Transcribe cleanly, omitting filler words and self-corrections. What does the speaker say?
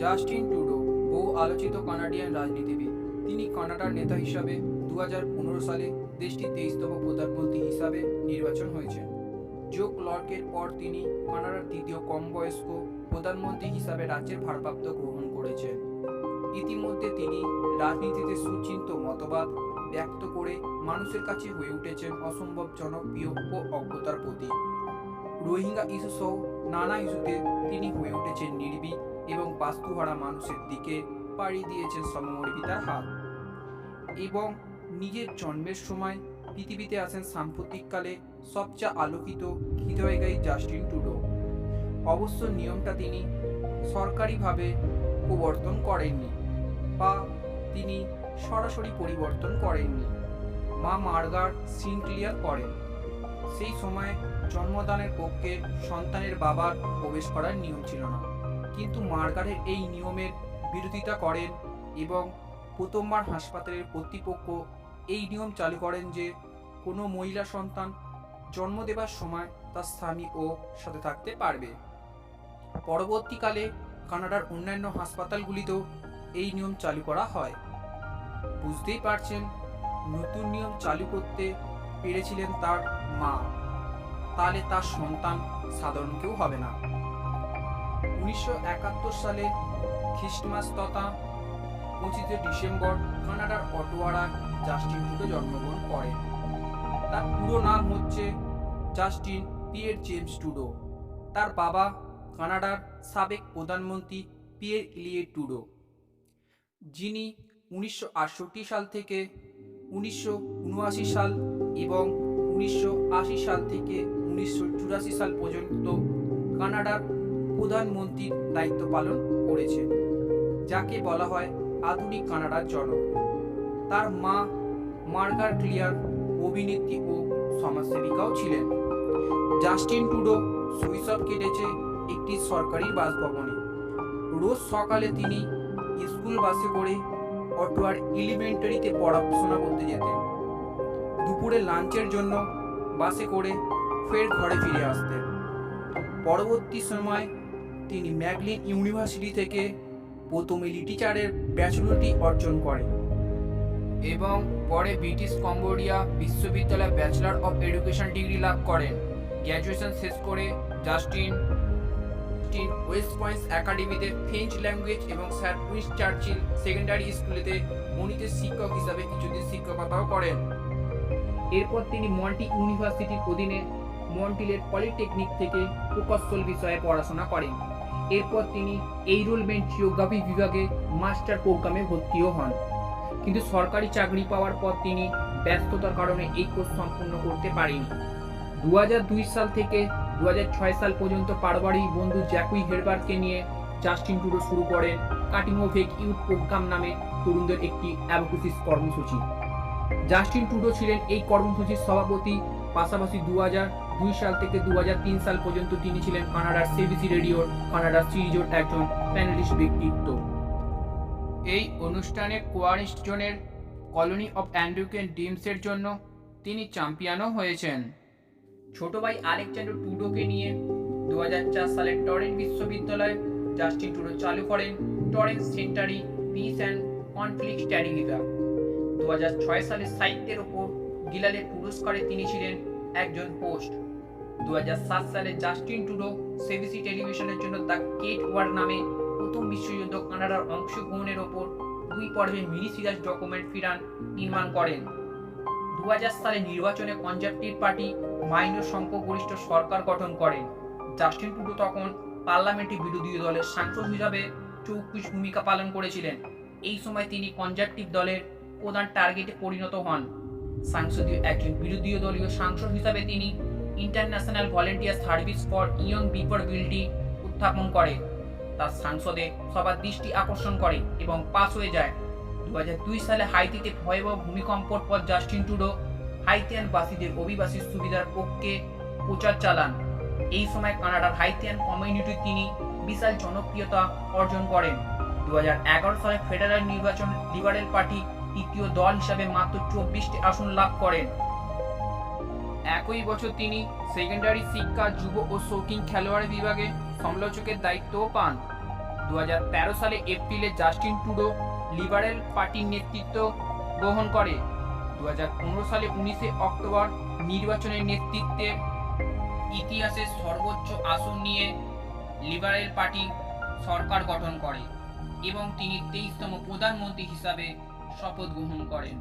Justin Trudeau বহু আলোচিত Canadian রাজনীতিবিদ। তিনি কানাডার নেতা হিসাবে 2015 সালে দেশটির 23তম প্রধানমন্ত্রী হিসাবে নির্বাচন হয়েছে। জো ক্লার্কের পর তিনি কানাডার তৃতীয় কম বয়স্ক প্রধানমন্ত্রী হিসাবে রাজ্যের ভারপ্রাপ্ত গ্রহণ করেছেন। ইতিমধ্যে তিনি রাজনীতিতে সুচিন্তিত মতবাদ ব্যক্ত করে মানুষের কাছে হয়ে উঠেছেন অসম্ভব জনপ্রিয় ও অজ্ঞতার প্রতীক। রোহিঙ্গা ইস্যু সহ নানা ইস্যুতে তিনি হয়ে উঠেছেন নির্ভীক এবং বাস্তুহারা মানুষের দিকে পাড়ি দিয়েছেন সমমর্মিতার হাত। এবং নিজের জন্মের সময় পৃথিবীতে আসেন সাম্প্রতিককালে সবচেয়ে আলোকিত হৃদয়গায়ী জাস্টিন ট্রুডো। অবশ্য নিয়মটা তিনি সরকারিভাবে প্রবর্তন করেননি বা তিনি সরাসরি পরিবর্তন করেননি। মা মার্গার সিনক্লিয়ার করেন। সেই সময় জন্মদানের পক্ষে সন্তানের বাবার প্রবেশ করার নিয়ম ছিল না, কিন্তু মার্গারের এই নিয়মের বিরোধিতা করেন এবং প্রথমবার হাসপাতালের কর্তৃপক্ষ এই নিয়ম চালু করেন যে কোনো মহিলা সন্তান জন্ম দেবার সময় তার স্বামী ও সাথে থাকতে পারবে। পরবর্তীকালে কানাডার অন্যান্য হাসপাতালগুলিতেও এই নিয়ম চালু করা হয়। বুঝতেই পারছেন, নতুন নিয়ম চালু করতে পেরেছিলেন তার মা, তাহলে তার সন্তান সাধারণ কেউ হবে না। 1971 সালে খ্রিস্টমাস তথা 25 ডিসেম্বর কানাডার অটোয়ারায় জাস্টিন ট্রুডো জন্মগ্রহণ করেন। তার পুরো নাম হচ্ছে জাস্টিন পিয়ের জেমস ট্রুডো। তার বাবা কানাডার সাবেক প্রধানমন্ত্রী পিয়ের ইলিয়েট ট্রুডো, যিনি 1968 সাল থেকে 1979 সাল এবং 1980 সাল থেকে 1984 সাল পর্যন্ত কানাডার প্রধানমন্ত্রীর দায়িত্ব পালন করেছেন, যাকে বলা হয় আধুনিক কানাডার জনক। তার মা মার্গার ক্লিয়ার অভিনেত্রী ও সমাজসেবিকাও ছিলেন। জাস্টিন ট্রুডো শৈশব কেটেছে একটি সরকারি বাসভবনে। রোজ সকালে তিনি স্কুল বাসে করে অটোয়ার এলিমেন্টারিতে পড়াশোনা করতে যেতেন। দুপুরে লাঞ্চের জন্য বাসে করে ফের ঘরে ফিরে আসতেন। পরবর্তী সময় তিনি ম্যাকলিন ইউনিভার্সিটি থেকে প্রথমে লিটারেচারের ব্যাচেলরটি অর্জন করেন এবং পরে ব্রিটিশ কম্বোডিয়া বিশ্ববিদ্যালয়ে ব্যাচেলর অফ এডুকেশন ডিগ্রি লাভ করেন। গ্র্যাজুয়েশন শেষ করে জাস্টিন ওয়েস্ট পয়েন্ট একাডেমিতে ফ্রেঞ্চ ল্যাঙ্গুয়েজ এবং স্যার উইনস্টন চার্চিল সেকেন্ডারি স্কুলেতে গণিতের শিক্ষক হিসাবে কিছুদিন শিক্ষকতাও করেন। এরপর তিনি মন্টি ইউনিভার্সিটির অধীনে মন্টিলের পলিটেকনিক থেকে প্রকৌশল বিষয়ে পড়াশোনা করেন। এরপর তিনি এনরোলমেন্ট জিওগ্রাফি বিভাগে মাস্টার প্রোগ্রামে ভর্তিও হন, কিন্তু সরকারি চাকরি পাওয়ার পর তিনি ব্যস্ততার কারণে এই কোর্স সম্পূর্ণ করতে পারেনি। 2002 সাল থেকে 2006 সাল পর্যন্ত পারিবারিক বন্ধু জ্যাকুই হেরবার্টকে নিয়ে জাস্টিন ট্রুডো শুরু করেন cutting off edge youth program নামে তরুণদের একটি অ্যাডভোকেসি কর্মসূচি। জাস্টিন ট্রুডো ছিলেন এই কর্মসূচির সভাপতি। পাশাপাশি 2002 সাল থেকে 2003 সাল পর্যন্ত তিনি ছিলেন কানাডার সিবিসি রেডিওর কানাডার সিরিজের একজন প্যানেলিস্ট ব্যক্তিত্ব। এই অনুষ্ঠানে কোয়ারিস্ট জোনের কলোনি অফ অ্যান্ড্রুকেন ডিমসের জন্য তিনি চ্যাম্পিয়নও হয়েছেন। ছোট ভাই আলেকজান্ডার ট্রুডোকে নিয়ে 2004 সালে টরেন্ট বিশ্ববিদ্যালয়ে জাস্টিন ট্রুডো চালু করেন টরেন্ট সেন্টারি পিস অ্যান্ড কনফ্লিক্ট স্টাডি বিভাগ। 2006 সালে সাহিত্যের ওপর গিলালের পুরস্কারে তিনি ছিলেন একজন হোস্ট। 2007 সালে জাস্টিন ট্রুডো সিবিসি টেলিভিশনের জন্য দ্য কেট ওয়ার নামে প্রথম বিশ্বযুদ্ধ কানাডার অংশগ্রহণের ওপর 2 পর্বের মিনি সিরিজ ডকুমেন্ট ফিরান নির্মাণ করেন। 2000 সালে নির্বাচনে কনজারভেটিভ পার্টি মাইনর সংখ্যাগরিষ্ঠ সরকার গঠন করেন। জাস্টিন ট্রুডো তখন পার্লামেন্টে বিরোধী দলের সাংসদ হিসাবে চৌকিশ ভূমিকা পালন করেছিলেন। এই সময় তিনি কনজারভেটিভ দলের প্রধান টার্গেটে পরিণত হন। সংসদীয় একজন বিরোধী দলীয় সাংসদ হিসাবে তিনি international volunteer service for young people বিলটি উত্থাপন করে। তার সংসদে সবার দৃষ্টি আকর্ষণ করে এবং পাস হয়ে যায়। 2002 সালে হাইতিতে ভয়াবহ ভূমিকম্পের পর জাস্টিন ট্রুডো হাইতিয়ান বাসীদের অভিবাসী সুবিধার পক্ষে প্রচার চালান। এই সময় কানাডার হাইতিয়ান কমিউনিটি তিনি বিশাল জনপ্রিয়তা অর্জন করেন। 2011 সালে ফেডারেল নির্বাচন লিবারেল পার্টি তৃতীয় দল হিসাবে মাত্র 24টি আসন লাভ করেন। একই বছর তিনি সেকেন্ডারি শিক্ষা, যুব ও শৌখিন খেলোয়াড় বিভাগে সমালোচকের দায়িত্বও পান। 2013 সালে এপ্রিলে জাস্টিন ট্রুডো লিবারেল পার্টির নেতৃত্ব গ্রহণ করে। 2015 সালে 19 অক্টোবর নির্বাচনের নেতৃত্বের ইতিহাসের সর্বোচ্চ আসন নিয়ে লিবারেল পার্টি সরকার গঠন করে এবং তিনি 23তম প্রধানমন্ত্রী হিসাবে শপথ গ্রহণ করেন।